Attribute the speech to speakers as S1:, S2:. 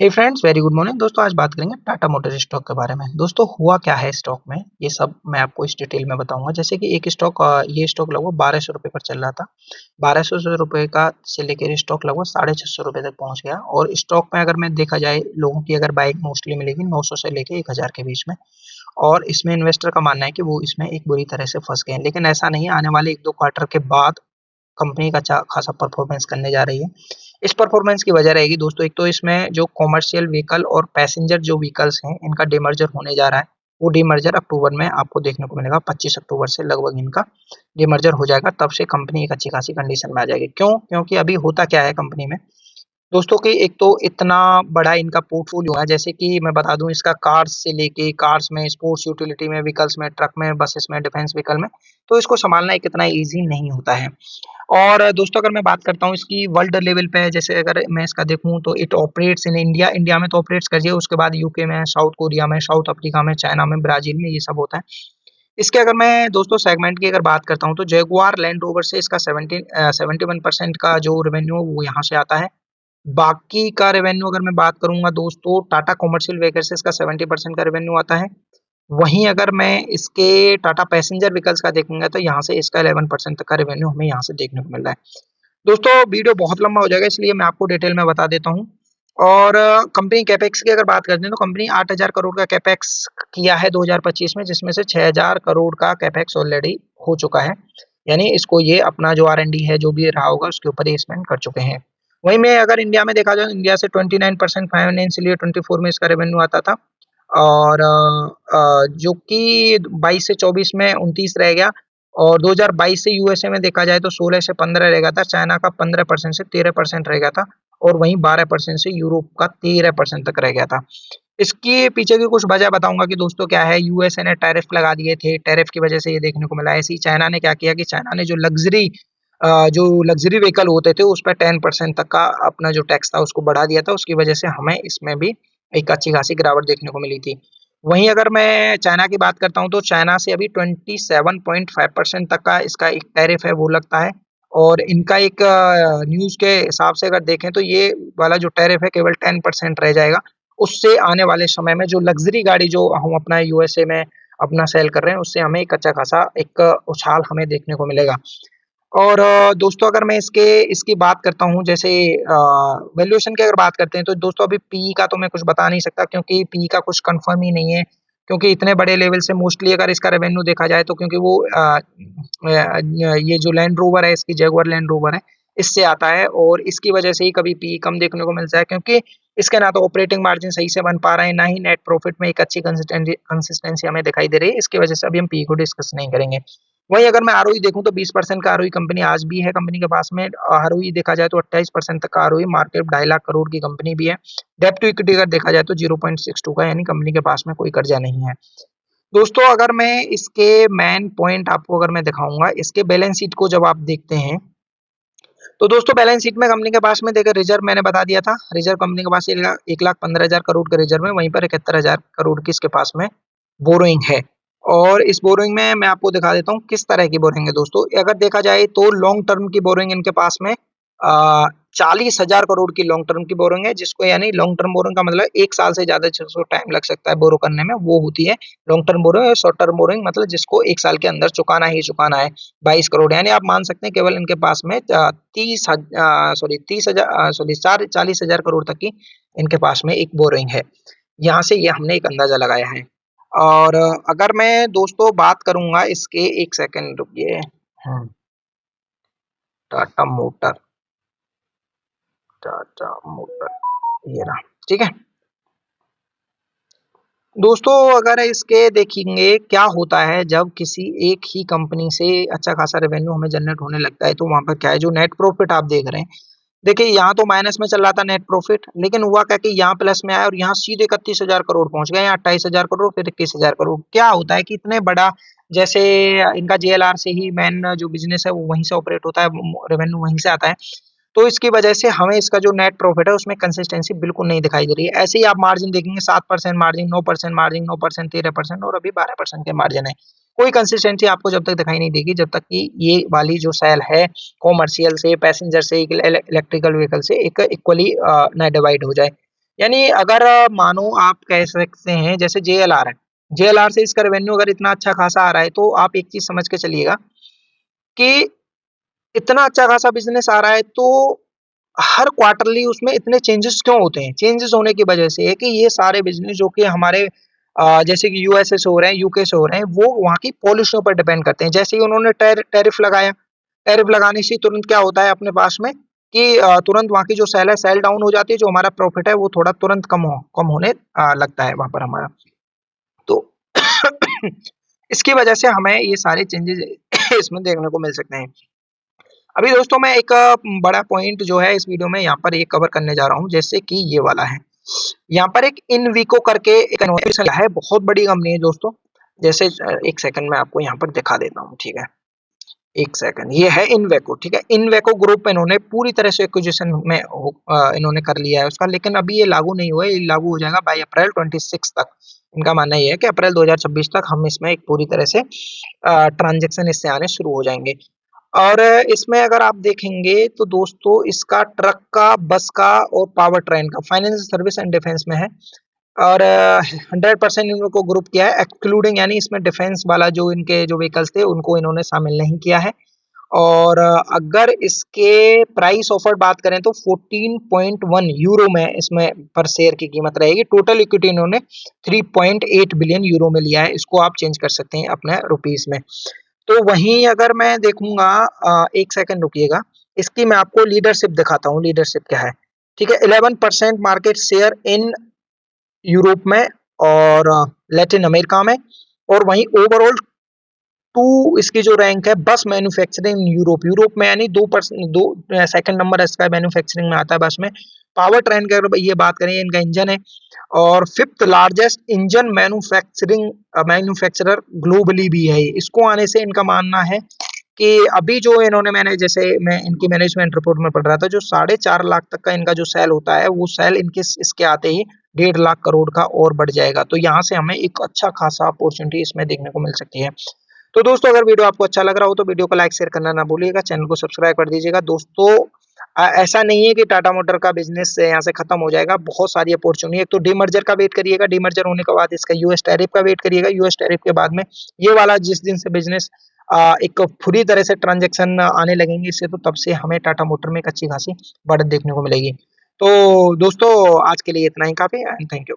S1: हे friends, very good morning. दोस्तों आज बात करेंगे टाटा मोटर स्टॉक के बारे में। दोस्तों हुआ क्या है स्टॉक में, ये सब मैं आपको इस डिटेल में बताऊंगा। जैसे कि एक स्टॉक ये स्टॉक लगभग 1200 रुपये पर चल रहा था। 1200 रुपये का से लेकर स्टॉक लगभग 650 रुपये तक पहुंच गया। और स्टॉक में अगर मैं देखा जाए, लोगों की अगर बाइक मोस्टली मिलेगी 900 से लेकर 1000 के बीच में। और इसमें इन्वेस्टर का मानना है कि वो इसमें एक बुरी तरह से फंस गए हैं, लेकिन ऐसा नहीं है। आने वाले 1-2 क्वार्टर के बाद कंपनी का अच्छा खासा परफॉर्मेंस करने जा रही है। इस परफॉर्मेंस की वजह रहेगी दोस्तों, एक तो इसमें जो कॉमर्शियल व्हीकल और पैसेंजर जो व्हीकल्स हैं, इनका डीमर्जर होने जा रहा है। वो डीमर्जर अक्टूबर में आपको देखने को मिलेगा। 25 अक्टूबर से लगभग इनका डीमर्जर हो जाएगा। तब से कंपनी एक अच्छी खासी कंडीशन में आ जाएगी। क्यों? क्योंकि अभी होता क्या है कंपनी में दोस्तों कि एक तो इतना बड़ा इनका पोर्टफोलियो है। जैसे कि मैं बता दूं, इसका कार्स से लेके कार्स में, स्पोर्ट्स यूटिलिटी में, व्हीकल्स में, ट्रक में, बसेस में, डिफेंस व्हीकल में, तो इसको संभालना एक इतना इजी नहीं होता है। और दोस्तों अगर मैं बात करता हूँ इसकी वर्ल्ड लेवल पे, जैसे अगर मैं इसका देखूँ तो it operates in India. India में तो ऑपरेट्स कर दिया, उसके बाद यूके में, साउथ कोरिया में, साउथ अफ्रीका में, चाइना में, ब्राजील में, ये सब होता है। इसके अगर मैं दोस्तों सेगमेंट की अगर बात करता हूँ तो जगुआर लैंड रोवर से इसका 71% का जो रेवेन्यू वो यहाँ से आता है। बाकी का रेवेन्यू अगर मैं बात करूंगा दोस्तों, टाटा कॉमर्शियल व्हीकल से इसका 70% का रेवेन्यू आता है। वहीं अगर मैं इसके टाटा पैसेंजर व्हीकल्स का देखूंगा तो यहाँ से इसका 11% तक का रेवेन्यू हमें यहाँ से देखने को मिल रहा है। दोस्तों वीडियो बहुत लंबा हो जाएगा, इसलिए मैं आपको डिटेल में बता देता हूँ। और कंपनी कैपेक्स की अगर बात करते हैं तो कंपनी 8000 करोड़ का कैपेक्स किया है 2025 में, जिसमें से 6000 करोड़ का कैपेक्स ऑलरेडी हो चुका है। यानी इसको ये अपना जो R&D है, जो भी रहा होगा, उसके ऊपर ये स्पेंड कर चुके हैं। वहीं में अगर इंडिया में देखा जाए, इंडिया से 29% फाइनेंशियल ईयर 24 में इसका रेवेन्यू आता था। और जो कि 22 से 24 में 29 रह गया। और 2022 से यूएसए में देखा जाए तो 16 से 15 रह गया था। चाइना का 15% से 13% रह गया था। और वहीं 12% से यूरोप का 13% तक रह गया था। इसके पीछे की कुछ वजह बताऊंगा कि दोस्तों क्या है। यूएसए ने टैरिफ लगा दिए थे, टैरिफ की वजह से ये देखने को मिला। ऐसे ही चाइना ने क्या किया कि चाइना ने जो लग्जरी व्हीकल होते थे उस पर 10% तक का अपना जो टैक्स था उसको बढ़ा दिया था। उसकी वजह से हमें इसमें भी एक अच्छी खासी गिरावट देखने को मिली थी। वहीं अगर मैं चाइना की बात करता हूं तो चाइना से अभी 27.5% तक का इसका एक टैरिफ है वो लगता है। और इनका एक न्यूज के हिसाब से अगर देखें तो ये वाला जो टैरिफ है केवल 10% रह जाएगा। उससे आने वाले समय में जो लग्जरी गाड़ी जो हम अपना यूएसए में अपना सेल कर रहे हैं, उससे हमें एक अच्छा खासा एक उछाल हमें देखने को मिलेगा। और दोस्तों अगर मैं इसकी बात करता हूँ, जैसे वैल्यूएशन की अगर बात करते हैं तो दोस्तों अभी पी का तो मैं कुछ बता नहीं सकता, क्योंकि पी का कुछ कंफर्म ही नहीं है। क्योंकि इतने बड़े लेवल से मोस्टली अगर इसका रेवेन्यू देखा जाए तो, क्योंकि वो ये जो लैंड रोवर है, इसकी जगुआर लैंड रोवर है, इससे आता है। और इसकी वजह से ही कभी पी कम देखने को मिलता है, क्योंकि इसके ना तो ऑपरेटिंग मार्जिन सही से बन पा रहे हैं, ना ही नेट प्रॉफिट में एक अच्छी कंसिस्टेंसी हमें दिखाई दे रही है। इसकी वजह से अभी हम पी को डिस्कस नहीं करेंगे। वहीं अगर मैं आरओई देखूं तो 20% का आरओई कंपनी आज भी है कंपनी के पास में। आरओई देखा जाए तो 28% तक का आरओई, मार्केट 2.5 लाख करोड़ की कंपनी भी है। डेब्ट टू इक्विटी अगर देखा जाए तो 0.62 का, यानी कंपनी के पास में कोई कर्जा नहीं है। दोस्तों अगर मैं इसके मेन पॉइंट आपको अगर मैं दिखाऊंगा, इसके बैलेंस शीट को जब आप देखते हैं तो दोस्तों बैलेंस शीट में कंपनी के पास में देखिए, रिजर्व मैंने बता दिया था। रिजर्व कंपनी के पास 1,15,000 करोड़ का रिजर्व है। वहीं पर 71,000 करोड़ की इसके पास में बोरोइंग है। और इस बोरोइंग में मैं आपको दिखा देता हूँ किस तरह की बोरोइंग है दोस्तों। अगर देखा जाए तो लॉन्ग टर्म की बोरोइंग इनके पास में 40,000 करोड़ की लॉन्ग टर्म की बोरोइंग है, जिसको यानी लॉन्ग टर्म बोरोइंग का मतलब 1 साल से ज्यादा जिसको टाइम लग सकता है बोरो करने में, वो होती है लॉन्ग टर्म बोरोइंग। और शॉर्ट टर्म बोरोइंग मतलब जिसको 1 साल के अंदर चुकाना ही चुकाना है, 22 करोड़। यानी आप मान सकते हैं केवल इनके पास में 40,000 करोड़ तक की इनके पास में एक बोरोइंग है। यहाँ से ये हमने एक अंदाजा लगाया है। और अगर मैं दोस्तों बात करूंगा इसके, एक सेकंड रुकिए। टाटा मोटर, टाटा मोटर ये रहा, ठीक है दोस्तों। अगर इसके देखेंगे क्या होता है जब किसी एक ही कंपनी से अच्छा खासा रेवेन्यू हमें जनरेट होने लगता है, तो वहां पर क्या है, जो नेट प्रॉफिट आप देख रहे हैं, देखिए यहाँ तो माइनस में चल रहा था नेट प्रॉफिट, लेकिन हुआ क्या कि यहाँ प्लस में आया और यहाँ सीधे 31,000 करोड़ पहुंच गए। यहाँ 28,000 करोड़, फिर 21,000 करोड़। क्या होता है कि इतने बड़ा, जैसे इनका जेएलआर से ही मेन जो बिजनेस है वो वहीं से ऑपरेट होता है, रेवेन्यू वहीं से आता है। तो इसकी वजह से हमें इसका जो नेट प्रॉफिट है उसमें कंसिस्टेंसी बिल्कुल नहीं दिखाई दे रही है। ऐसे ही आप मार्जिन देखेंगे, 7% मार्जिन, 9% मार्जिन, 9%, 13% और अभी 12% के मार्जिन है। कोई कंसिस्टेंसी आपको जब तक दिखाई नहीं देगी, जब तक कि ये वाली जो सेल है कॉमर्शियल से, पैसेंजर से, इलेक्ट्रिकल व्हीकल से एक इक्वली ना डिवाइड हो जाए। यानी अगर मानो आप कह सकते हैं जैसे जेएलआर है, जेएलआर से इसका रेवेन्यू अगर इतना अच्छा खासा आ रहा है तो आप एक चीज समझ के चलिएगा कि इतना अच्छा खासा बिजनेस आ रहा है तो हर क्वार्टरली उसमें इतने चेंजेस क्यों होते हैं? चेंजेस होने की वजह से है कि ये सारे बिजनेस जो कि हमारे जैसे कि यूएसए से हो रहे हैं, यूके से हो रहे हैं, वो वहाँ की पॉलिसियों पर डिपेंड करते हैं। जैसे ही उन्होंने टैरिफ लगाया, टैरिफ लगाने से तुरंत क्या होता है अपने पास में कि तुरंत वहाँ की जो सेल है, सेल डाउन हो जाती है, जो हमारा प्रॉफिट है वो थोड़ा तुरंत कम होने लगता है वहाँ पर हमारा। तो इसकी वजह से हमें ये सारे चेंजेस इसमें देखने को मिल सकते हैं। अभी दोस्तों मैं एक बड़ा पॉइंट जो है इस वीडियो में यहाँ पर ये कवर करने जा रहा हूँ, जैसे कि ये वाला है। यहाँ पर एक इनविको करके एक इनोवेशन है, बहुत बड़ी कंपनी है दोस्तों। जैसे एक सेकंड में आपको यहाँ पर दिखा देता हूँ, ठीक है? एक सेकंड, ये है इनवेको, ठीक है? इनवेको ग्रुप इन्होंने पूरी तरह से एक्विजिशन में इन्होंने कर लिया है उसका, लेकिन अभी ये लागू नहीं हुआ है, ये लागू हो जाएगा बाय अप्रैल 26 तक। इनका मानना ये है कि अप्रैल 2026 तक हम इसमें एक पूरी तरह से ट्रांजेक्शन इससे आने शुरू हो जाएंगे। और इसमें अगर आप देखेंगे तो दोस्तों इसका ट्रक का, बस का और पावर ट्रेन का फाइनेंशियल सर्विस एंड डिफेंस में है। और 100% इनको ग्रुप किया है एक्सक्लूडिंग, यानी इसमें डिफेंस वाला जो इनके जो व्हीकल्स थे उनको इन्होंने शामिल नहीं किया है। और अगर इसके प्राइस ऑफर बात करें तो 14.1 यूरो में इसमें पर शेयर की कीमत रहेगी। टोटल इक्विटी इन्होंने 3.8 बिलियन यूरो में लिया है। इसको आप चेंज कर सकते हैं अपने रुपीस में। तो वहीं अगर मैं देखूंगा, एक सेकंड रुकिएगा, इसकी मैं आपको लीडरशिप दिखाता हूँ, लीडरशिप क्या है। ठीक है, 11% मार्केट शेयर इन यूरोप में और लैटिन अमेरिका में, और वहीं ओवरऑल टू इसकी जो रैंक है बस मैन्युफैक्चरिंग यूरोप, यूरोप में यानी 2 सेकंड नंबर इसका मैन्युफैक्चरिंग में आता है बस में। पावर ट्रेन की अगर ये बात करें, इनका इंजन है और fifth largest engine manufacturer globally भी है। इसको आने से इनका मानना है कि अभी जो इन्होंने, मैंने जैसे मैं इनकी मैनेजमेंट रिपोर्ट में पढ़ रहा था, जो 4.5 लाख तक का इनका जो सेल होता है वो सेल इनके इसके आते ही 1.5 लाख करोड़ का और बढ़ जाएगा। तो यहाँ से हमें एक अच्छा खासा अपॉर्चुनिटी इसमें देखने को मिल सकती है। तो दोस्तों अगर वीडियो आपको अच्छा लग रहा हो तो वीडियो को लाइक शेयर करना ना भूलिएगा, चैनल को सब्सक्राइब कर दीजिएगा। दोस्तों ऐसा नहीं है कि टाटा मोटर का बिजनेस यहाँ से खत्म हो जाएगा, बहुत सारी अपॉर्चुनिटी। एक तो डीमर्जर का वेट करिएगा, डीमर्जर होने के बाद इसका यूएस टैरिफ का वेट करिएगा, यूएस टैरिफ के बाद में ये वाला जिस दिन से बिजनेस एक पूरी तरह से ट्रांजेक्शन आने लगेंगे इससे, तो तब से हमें टाटा मोटर में एक अच्छी खासी बढ़त देखने को मिलेगी। तो दोस्तों आज के लिए इतना ही काफी, एंड थैंक यू।